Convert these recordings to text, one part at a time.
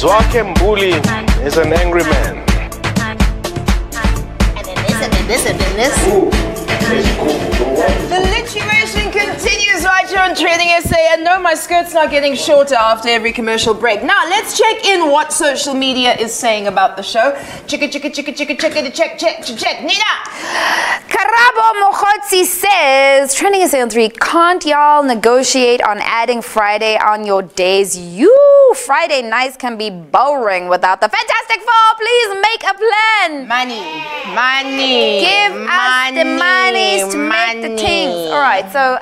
Zwakhe Mbuli is an angry man. And this. The lituation continues right here on TrendingSA, and no, my skirt's not getting shorter after every commercial break. Now, let's check in what social media is saying about the show. Check. Nina! Karabo Mokhotsi says, TrendingSA on 3, can't y'all negotiate on adding Friday on your days? Friday nights can be boring without the Fantastic Four. Please make a plan. Money. Give us the monies to make the things. All right, so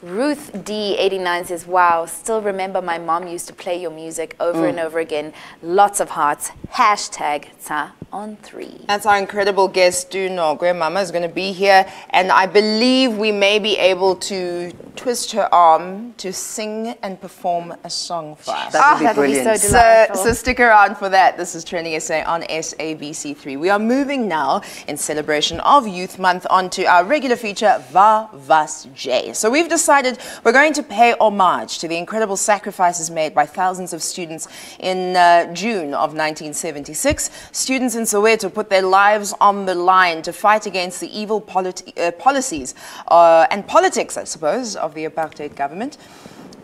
Ruth D89 says, wow, still remember my mom used to play your music over and over again. Lots of hearts. Hashtag Ta on 3. That's our incredible guest, Duno. Grandmama is going to be here, and I believe we may be able to twist her arm to sing and perform a song for us. That would be brilliant. So delightful. So stick around for that. This is TrendingSA on SABC3. We are moving now, in celebration of Youth Month, onto our regular feature, Va Vas J. So we've decided we're going to pay homage to the incredible sacrifices made by thousands of students in June of 1976. Students in Soweto put their lives on the line to fight against the evil policies and politics, I suppose, of the apartheid government.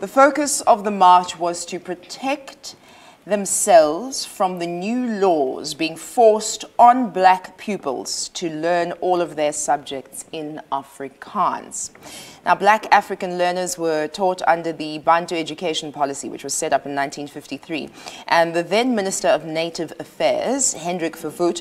The focus of the march was to protect themselves from the new laws being forced on black pupils to learn all of their subjects in Afrikaans. Now, black African learners were taught under the Bantu Education Policy, which was set up in 1953. And the then Minister of Native Affairs, Hendrik Verwoerd,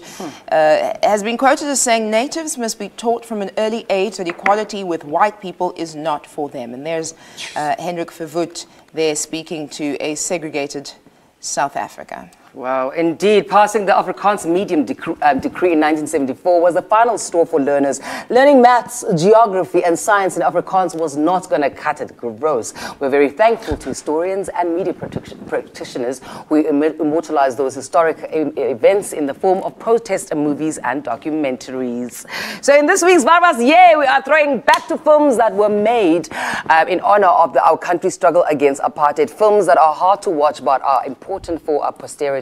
has been quoted as saying, natives must be taught from an early age that equality with white people is not for them. And there's Hendrik Verwoerd there speaking to a segregated South Africa. Wow, indeed. Passing the Afrikaans medium decree in 1974 was the final straw for learners. Learning maths, geography and science in Afrikaans was not going to cut it. Gross. We're very thankful to historians and media practitioners who immortalized those historic events in the form of protest movies and documentaries. So in this week's Barbas, we are throwing back to films that were made in honor of our country's struggle against apartheid. Films that are hard to watch but are important for our posterity.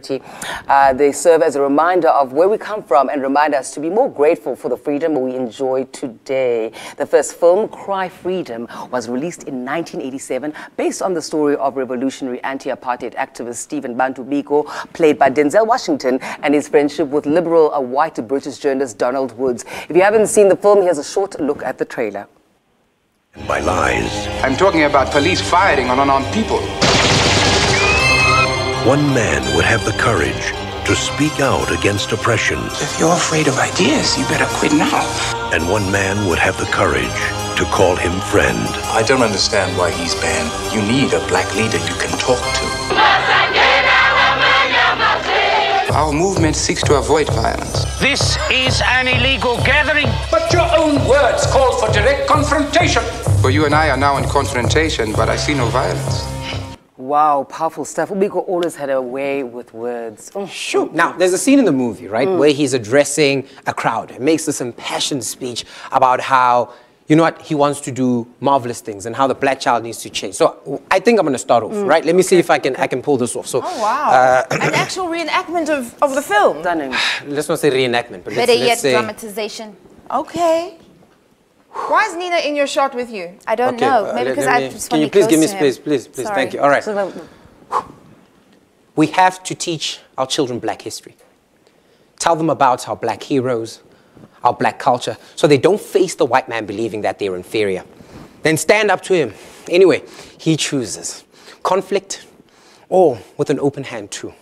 They serve as a reminder of where we come from and remind us to be more grateful for the freedom we enjoy today. The first film, Cry Freedom, was released in 1987 based on the story of revolutionary anti-apartheid activist Stephen Bantu Biko, played by Denzel Washington, and his friendship with liberal white British journalist Donald Woods. If you haven't seen the film, here's a short look at the trailer. By lies. I'm talking about police firing on unarmed people. One man would have the courage to speak out against oppression. If you're afraid of ideas, you better quit now. And one man would have the courage to call him friend. I don't understand why he's banned. You need a black leader you can talk to. Our movement seeks to avoid violence. This is an illegal gathering. But your own words call for direct confrontation. Well, you and I are now in confrontation, but I see no violence. Wow, powerful stuff. Ubiko always had a way with words. Sure. Now, there's a scene in the movie, right, where he's addressing a crowd. He makes this impassioned speech about how, you know what, he wants to do marvelous things and how the black child needs to change. So I think I'm going to start off, right? Let me see if I can pull this off. So, oh, wow. An actual reenactment of the film. Stunning. Let's not say reenactment, but Better let's say dramatization. Okay. Why is Nina in your shot with you? I don't know. Maybe because I just can want you to please give me close to him. space, please? Sorry. Thank you. All right. We have to teach our children black history. Tell them about our black heroes, our black culture, so they don't face the white man believing that they're inferior. Then stand up to him. Anyway, he chooses conflict or with an open hand too.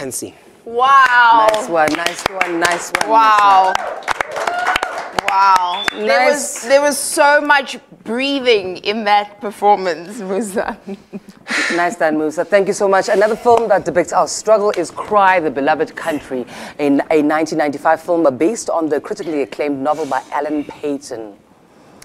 And see. Wow. Nice one, nice one, nice one. Wow. Nice one. Wow. There was so much breathing in that performance, Musa. Nice done, Musa. Thank you so much. Another film that depicts our struggle is Cry, the Beloved Country, in a 1995 film based on the critically acclaimed novel by Alan Paton.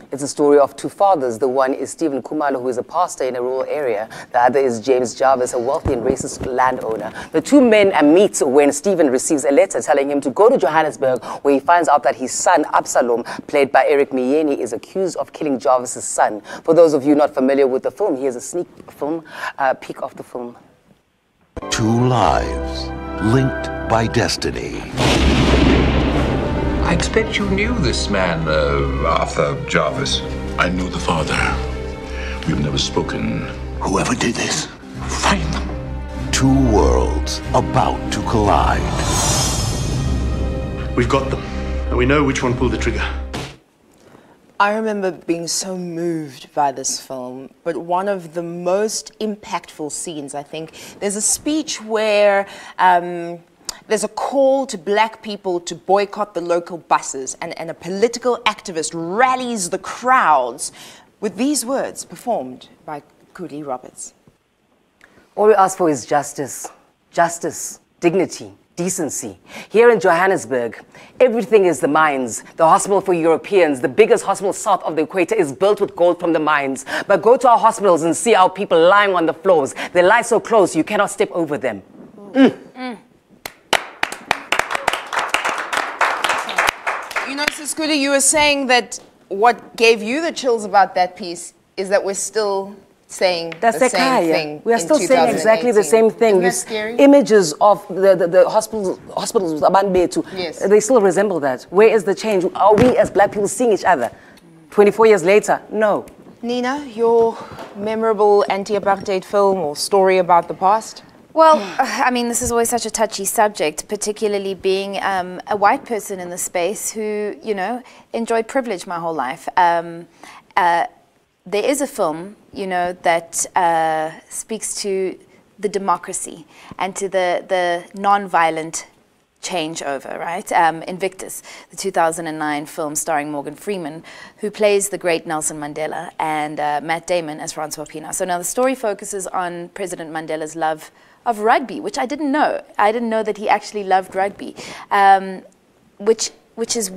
It's a story of two fathers. The one is Stephen Khumalo, who is a pastor in a rural area. The other is James Jarvis, a wealthy and racist landowner. The two men meet when Stephen receives a letter telling him to go to Johannesburg, where he finds out that his son, Absalom, played by Eric Miyeni, is accused of killing Jarvis's son. For those of you not familiar with the film, here's a sneak peek of the film. Two lives linked by destiny. I expect you knew this man, Arthur Jarvis. I knew the father. We've never spoken. Whoever did this, find them. Two worlds about to collide. We've got them, and we know which one pulled the trigger. I remember being so moved by this film, but one of the most impactful scenes, I think, there's a speech where there's a call to black people to boycott the local buses, and a political activist rallies the crowds with these words performed by Cooley Roberts. All we ask for is justice. Justice, dignity, decency. Here in Johannesburg, everything is the mines. The hospital for Europeans, the biggest hospital south of the equator, is built with gold from the mines. But go to our hospitals and see our people lying on the floors. They lie so close you cannot step over them. You know, Siskuli, you were saying that what gave you the chills about that piece is that we're still saying the same thing. We are still saying exactly the same thing. Isn't that scary? Images of the hospitals with Abanbetu, Yes. They still resemble that. Where is the change? Are we as black people seeing each other 24 years later? No. Nina, your memorable anti-apartheid film or story about the past? Well, I mean, this is always such a touchy subject, particularly being a white person in the space who, you know, enjoyed privilege my whole life. There is a film, you know, that speaks to the democracy and to the non-violent changeover, right? Invictus, the 2009 film starring Morgan Freeman, who plays the great Nelson Mandela, and Matt Damon as Francois Pienaar. So now the story focuses on President Mandela's love of rugby, which I didn't know. I didn't know that he actually loved rugby, which is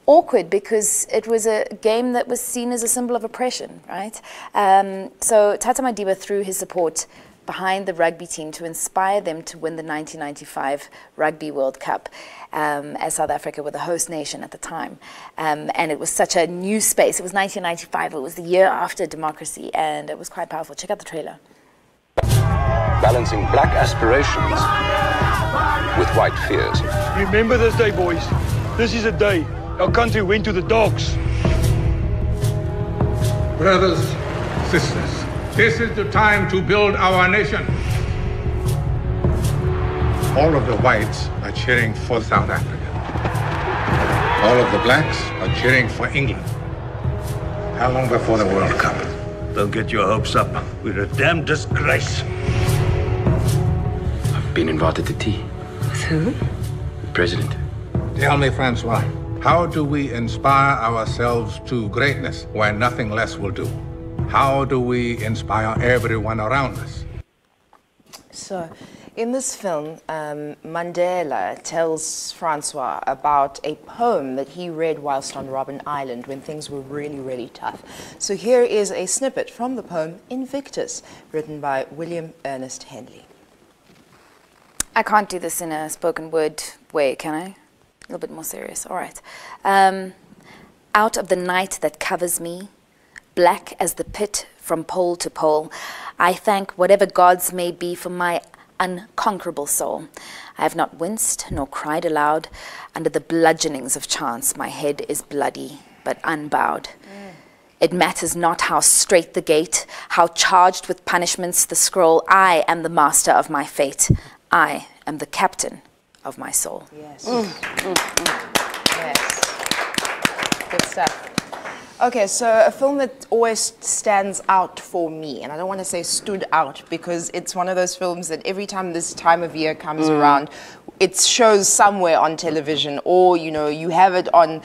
awkward because it was a game that was seen as a symbol of oppression, right? So Tata Madiba threw his support behind the rugby team to inspire them to win the 1995 Rugby World Cup, as South Africa were the host nation at the time. And it was such a new space. It was 1995. It was the year after democracy, and it was quite powerful. Check out the trailer. Balancing black aspirations with white fears. Remember this day, boys. This is a day our country went to the dogs. Brothers, sisters, this is the time to build our nation. All of the whites are cheering for South Africa. All of the blacks are cheering for England. How long before the World Cup? Don't get your hopes up. We're a damn disgrace. I've been invited to tea. With who? The president. Tell me, Francois, how do we inspire ourselves to greatness when nothing less will do? How do we inspire everyone around us? So, in this film, Mandela tells Francois about a poem that he read whilst on Robben Island when things were really, really tough. So here is a snippet from the poem Invictus, written by William Ernest Henley. I can't do this in a spoken word way, can I? A little bit more serious. All right. Out of the night that covers me, black as the pit from pole to pole, I thank whatever gods may be for my unconquerable soul. I have not winced nor cried aloud. Under the bludgeonings of chance, my head is bloody but unbowed. It matters not how straight the gate, how charged with punishments the scroll. I am the master of my fate. I am the captain of my soul. Yes. Yes. Good stuff. Okay, so a film that always stands out for me, and I don't want to say stood out because it's one of those films that every time this time of year comes around, it shows somewhere on television, or you know, you have it on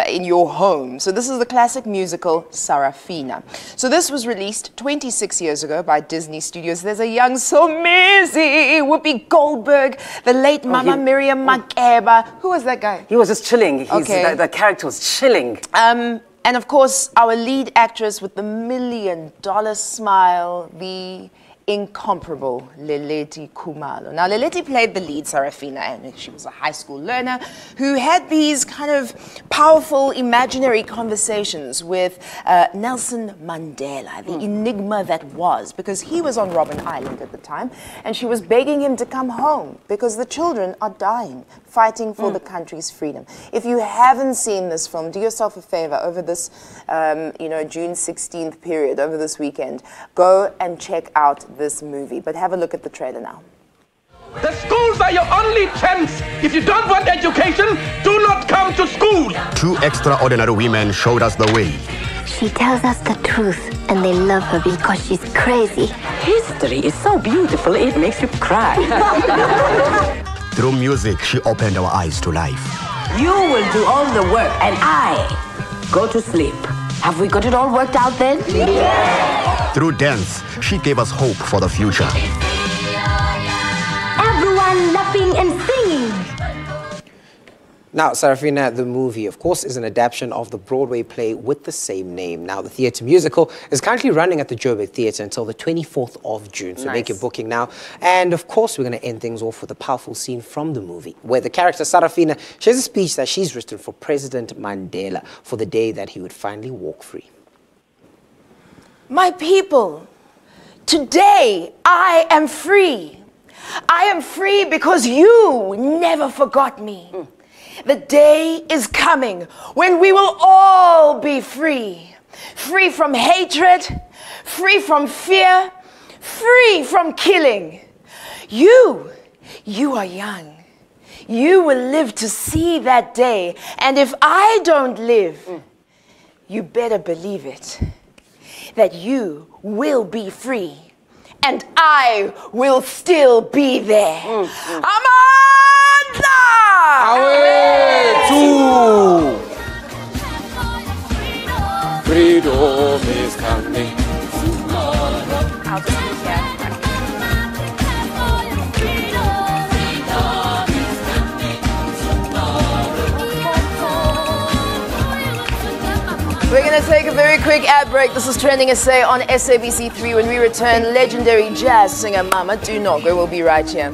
in your home. So this is the classic musical Sarafina. So this was released 26 years ago by Disney Studios. There's a young Somizi, Whoopi Goldberg, the late Mama Miriam Makeba. Who was that guy? He was just chilling. Okay. The character was chilling. And of course, our lead actress with the $1 million smile, the incomparable Leleti Khumalo. Now, Leleti played the lead, Sarafina, and she was a high school learner who had these kind of powerful imaginary conversations with Nelson Mandela, the enigma that was, because he was on Robben Island at the time, and she was begging him to come home because the children are dying, fighting for the country's freedom. If you haven't seen this film, do yourself a favor over this, June 16th period, over this weekend. Go and check out this movie. But have a look at the trailer now. The schools are your only chance. If you don't want education, do not come to school. Two extraordinary women showed us the way. She tells us the truth, and they love her because she's crazy. History is so beautiful, it makes you cry. Through music, she opened our eyes to life. You will do all the work, and I go to sleep. Have we got it all worked out then? Yeah. Through dance, she gave us hope for the future. Everyone laughing and singing. Now, Sarafina, the movie, of course, is an adaptation of the Broadway play with the same name. Now, the theatre musical is currently running at the Joburg Theatre until the 24th of June. So make your booking now. And, of course, we're going to end things off with a powerful scene from the movie, where the character Sarafina shares a speech that she's written for President Mandela for the day that he would finally walk free. My people, today I am free. I am free because you never forgot me. The day is coming when we will all be free. Free from hatred, free from fear, free from killing. You are young. You will live to see that day. And if I don't live, you better believe it, that you will be free. And I will still be there. Amanda! Freedom is coming. We're going to take a very quick ad break. This is TrendingSA on SABC3. When we return, legendary jazz singer Mama Do Not Go will be right here.